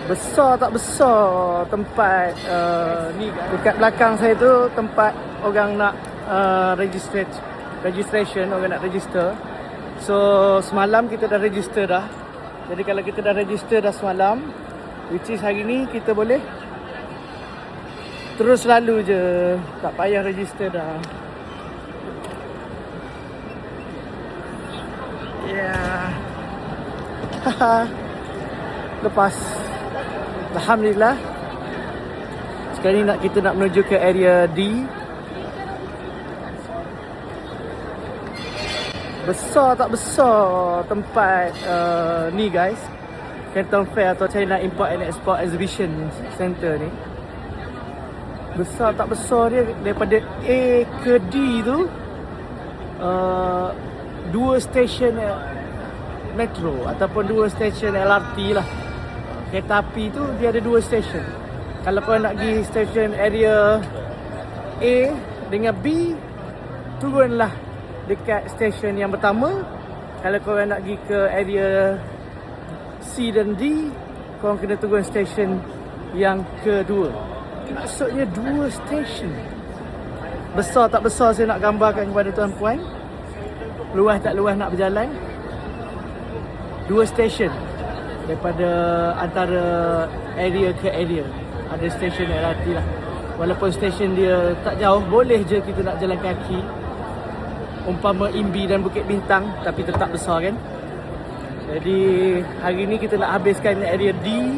Besar tak besar tempat ni dekat belakang saya tu tempat orang nak registration, orang nak register. So semalam kita dah register dah. Jadi kalau kita dah register dah semalam, which is hari ni kita boleh terus lalu je, tak payah register dah. Ya. Haha. Lepas. Alhamdulillah. Sekarang ni kita nak menuju ke area D. Besar tak besar tempat ni guys, Canton Fair atau China Import and Export Exhibition Center ni. Besar tak besar dia, daripada A ke D tu 2 stesen metro ataupun 2 stesen LRT lah. Kereta api tu dia ada 2 stesen. Kalau kau nak pergi stesen area A dengan B, turunlah dekat stesen yang pertama. Kalau kau nak pergi ke area C dan D, kau kena turun stesen yang kedua. Maksudnya 2 stesen. Besar tak besar saya nak gambarkan kepada tuan-puan. Luas tak luas nak berjalan. 2 stesen daripada antara area ke area. Ada stesen LRT lah. Walaupun stesen dia tak jauh, boleh je kita nak jalan kaki. Umpama Imbi dan Bukit Bintang, tapi tetap besar kan. Jadi hari ni kita nak habiskan area D,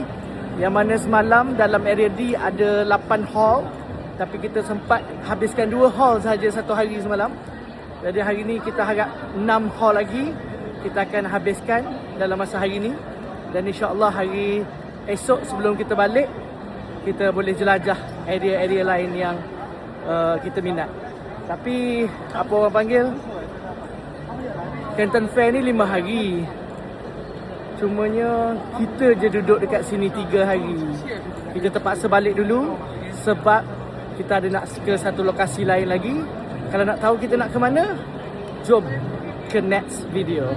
yang mana semalam dalam area D ada 8 hall, tapi kita sempat habiskan 2 hall sahaja satu hari semalam. Jadi hari ni kita harap 6 hall lagi kita akan habiskan dalam masa hari ni. Dan insya-Allah hari esok sebelum kita balik, kita boleh jelajah area-area lain yang kita minat. Tapi apa orang panggil, Canton Fair ni 5 hari. Cumanya kita je duduk dekat sini 3 hari. Kita terpaksa balik dulu sebab kita ada nak ke satu lokasi lain lagi. Kalau nak tahu kita nak ke mana, jom ke next video.